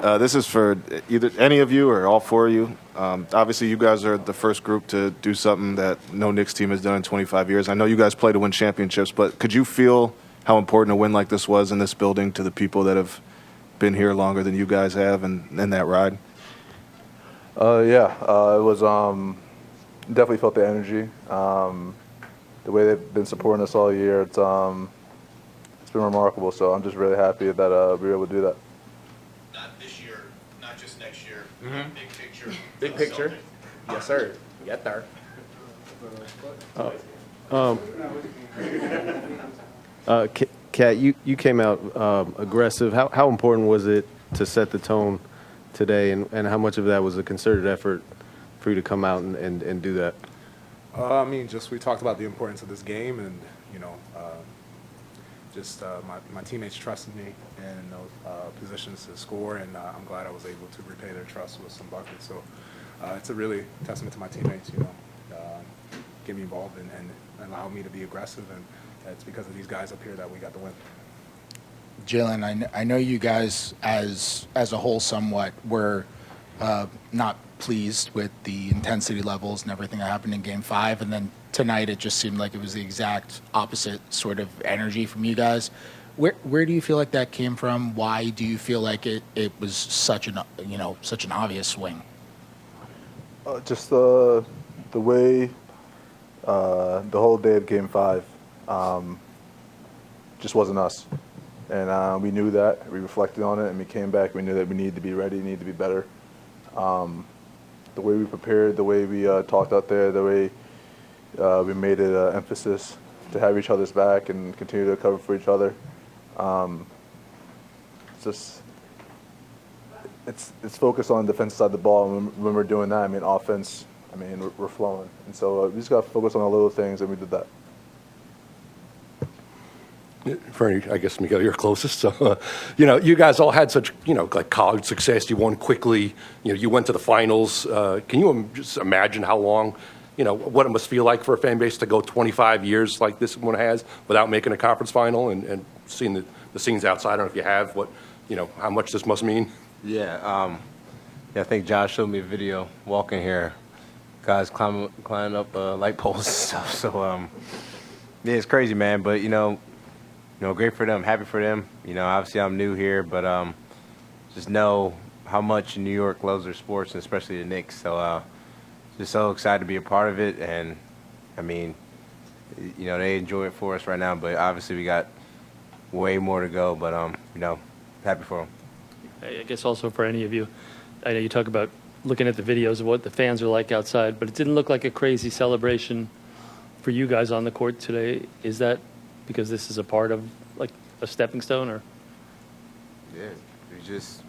This is for either any of you or all four of you. Obviously, you guys are the first group to do something that no Knicks team has done in 25 years. I know you guys play to win championships, but could you feel how important a win like this was in this building to the people that have been here longer than you guys have and that ride? Yeah, it was definitely felt the energy. The way they've been supporting us all year, it's been remarkable. So I'm just really happy that we were able to do that. Not this year, not just next year. Mm-hmm. Big picture. Big picture. Yes, sir. Get there. Kat, you came out aggressive. How important was it to set the tone today, and how much of that was a concerted effort for you to come out and do that? I mean, just we talked about the importance of this game, and my teammates trusted me in those positions to score, and I'm glad I was able to repay their trust with some buckets. So it's a really testament to my teammates, get me involved and allow me to be aggressive, and it's because of these guys up here that we got the win. Jalen, I know you guys as a whole somewhat were not pleased with the intensity levels and everything that happened in Game 5, and then tonight it just seemed like it was the exact opposite sort of energy from you guys. Where do you feel like that came from? Why do you feel like it was such an obvious swing? Just the way the whole day of Game 5 just wasn't us. And we knew that. We reflected on it, and we came back. We knew that we needed to be ready, needed to be better. The way we prepared, the way we talked out there, the way we made it an emphasis to have each other's back and continue to cover for each other. It's focused on the defensive side of the ball. And when we're doing that, I mean, offense, we're flowing. And so we just got to focus on the little things, and we did that. Fernie, I guess, Mikal, you're closest. So, you guys all had such, like college success. You won quickly. You went to the finals. Can you just imagine how long, what it must feel like for a fan base to go 25 years like this one has without making a conference final and seeing the scenes outside? I don't know if you have how much this must mean. Yeah, I think Josh showed me a video walking here, guys climbing up light poles and stuff. So, yeah, it's crazy, man. But great for them, happy for them. Obviously I'm new here, but just know how much New York loves their sports, and especially the Knicks. So just so excited to be a part of it, and they enjoy it for us right now. But obviously we got way more to go. But happy for them. I guess also for any of you, I know you talk about looking at the videos of what the fans are like outside, but it didn't look like a crazy celebration for you guys on the court today. Is that because this is a part of like a stepping stone, or? Yeah, we just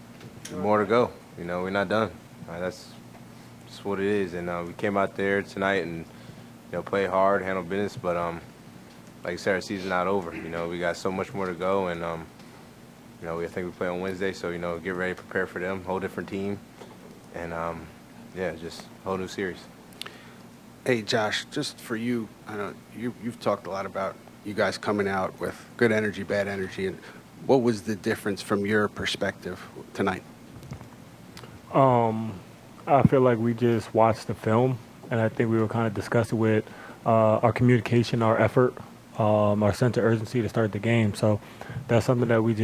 more to go. We're not done. That's just what it is. And we came out there tonight and play hard, handle business. But like I said, our season's not over. We got so much more to go, and I think we play on Wednesday. So get ready, prepare for them. Whole different team, and just a whole new series. Hey, Josh, just for you, I know you've talked a lot about you guys coming out with good energy, bad energy, and what was the difference from your perspective tonight? I feel like we just watched the film, and I think we were kind of disgusted with our communication, our effort, our sense of urgency to start the game. So that's something that we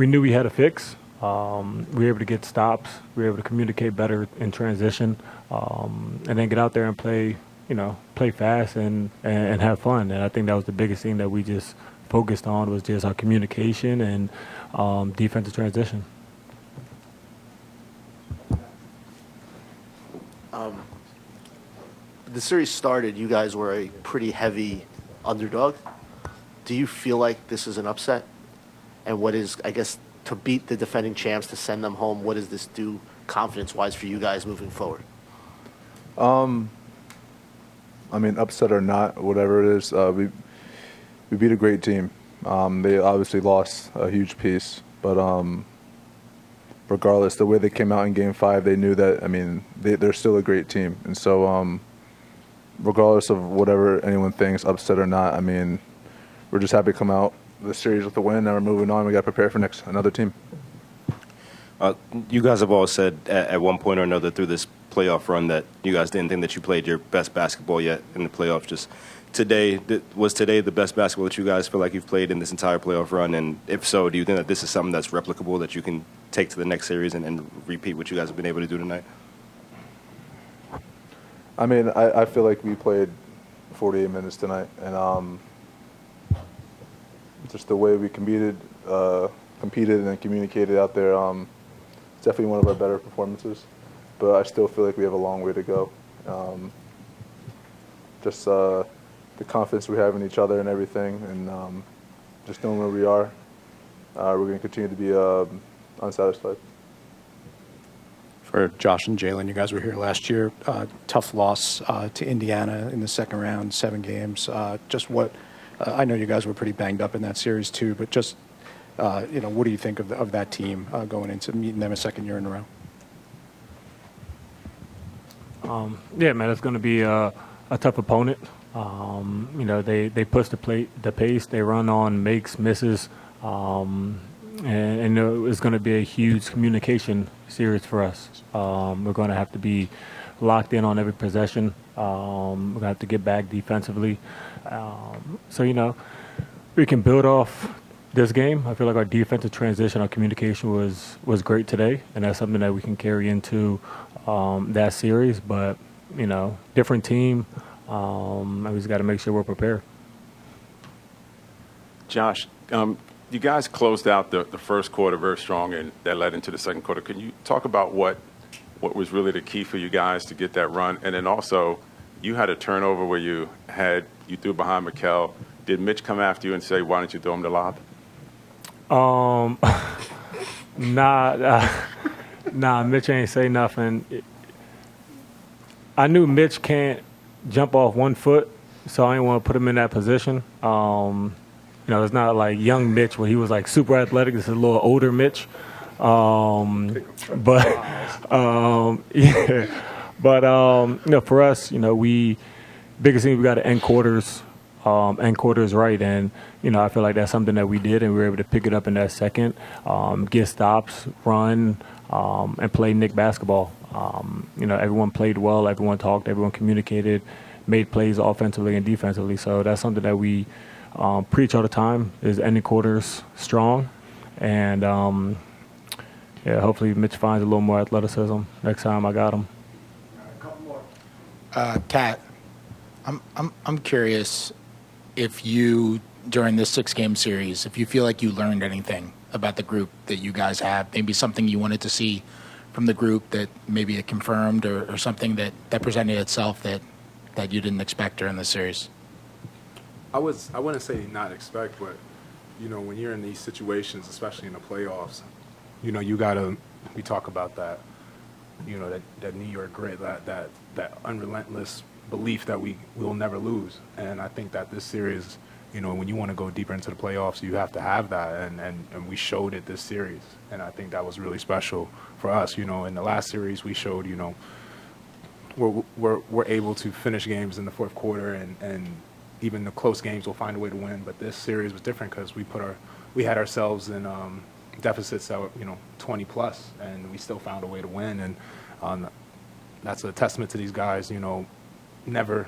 knew we had to fix. We were able to get stops. We were able to communicate better in transition, and then get out there and play fast and have fun. And I think that was the biggest thing that we just focused on, was just our communication and defensive transition. The series started, you guys were a pretty heavy underdog. Do you feel like this is an upset? And what is, I guess, to beat the defending champs, to send them home, what does this do confidence-wise for you guys moving forward? Upset or not, whatever it is, we beat a great team. They obviously lost a huge piece, but regardless, the way they came out in Game 5, they knew that, they're still a great team. And so regardless of whatever anyone thinks, upset or not, we're just happy to come out the series with a win, and we're moving on. We got to prepare for another team. You guys have all said at one point or another through this playoff run that you guys didn't think that you played your best basketball yet in the playoffs. Just today, was today the best basketball that you guys feel like you've played in this entire playoff run? And if so, do you think that this is something that's replicable that you can take to the next series and repeat what you guys have been able to do tonight? I mean, I feel like we played 48 minutes tonight, and just the way we competed and communicated out there, it's definitely one of our better performances. But I still feel like we have a long way to go. Just the confidence we have in each other and everything, and just knowing where we are, we're going to continue to be unsatisfied. For Josh and Jalen, you guys were here last year. Tough loss to Indiana in the second round, 7 games. Just what I know you guys were pretty banged up in that series too, but just what do you think of that team going into meeting them a second year in a row? Yeah, man, it's going to be a tough opponent. They push the pace. They run on makes, misses, and it's going to be a huge communication series for us. We're going to have to be locked in on every possession. We're going to have to get back defensively. We can build off this game. I feel like our defensive transition, our communication was great today, and that's something that we can carry into that series. But, different team, and we just got to make sure we're prepared. Josh, you guys closed out the first quarter very strong, and that led into the second quarter. Can you talk about what was really the key for you guys to get that run? And then also, you had a turnover where you threw behind Mikal. Did Mitch come after you and say, why don't you throw him the lob? Nah, Mitch ain't say nothing. I knew Mitch can't jump off 1 foot, so I didn't want to put him in that position. It's not like young Mitch where he was like super athletic. This is a little older Mitch. For us, biggest thing we got to end quarters right, and I feel like that's something that we did, and we were able to pick it up in that second, get stops, run, and play Knick basketball. Everyone played well, everyone talked, everyone communicated, made plays offensively and defensively. So that's something that we preach all the time, is ending quarters strong, and hopefully Mitch finds a little more athleticism next time I got him. Kat, I'm curious if you, during this 6-game series, if you feel like you learned anything about the group that you guys have, maybe something you wanted to see from the group that maybe it confirmed, or something that presented itself that you didn't expect during the series. I wouldn't say not expect, but when you're in these situations, especially in the playoffs, we talk about that, that New York grit, that unrelentless belief that we will never lose. And I think that this series, when you want to go deeper into the playoffs, you have to have that, and we showed it this series. And I think that was really special for us. In the last series, we showed, we're able to finish games in the fourth quarter, and even the close games we'll find a way to win. But this series was different because we had ourselves in deficits that were 20 plus, and we still found a way to win. And that's a testament to these guys. Never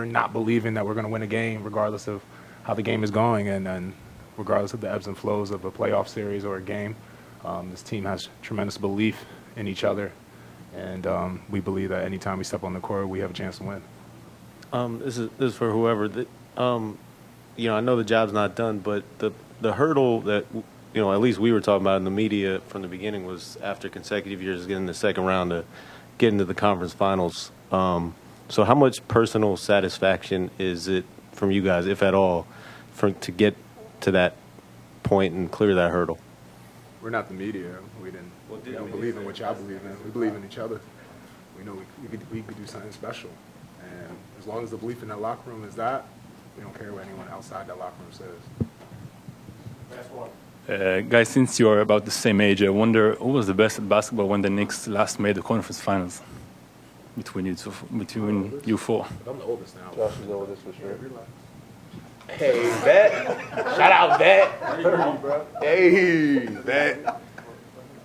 not believing that we're going to win a game, regardless of how the game is going, and regardless of the ebbs and flows of a playoff series or a game. This team has tremendous belief in each other, and we believe that anytime we step on the court, we have a chance to win. This is for whoever. I know the job's not done, but the hurdle that at least we were talking about in the media from the beginning was, after consecutive years, getting the second round to get into the conference finals. So how much personal satisfaction is it from you guys, if at all, to get to that point and clear that hurdle? We're not the media. We don't believe in what y'all believe in. We believe in each other. We know we could do something special. And as long as the belief in that locker room is that, we don't care what anyone outside that locker room says. Guys, since you're about the same age, I wonder who was the best at basketball when the Knicks last made the conference finals between you four. I'm the oldest now. Josh is the oldest for sure. Hey, Bet. Shout out, Bet. Hey, Bet.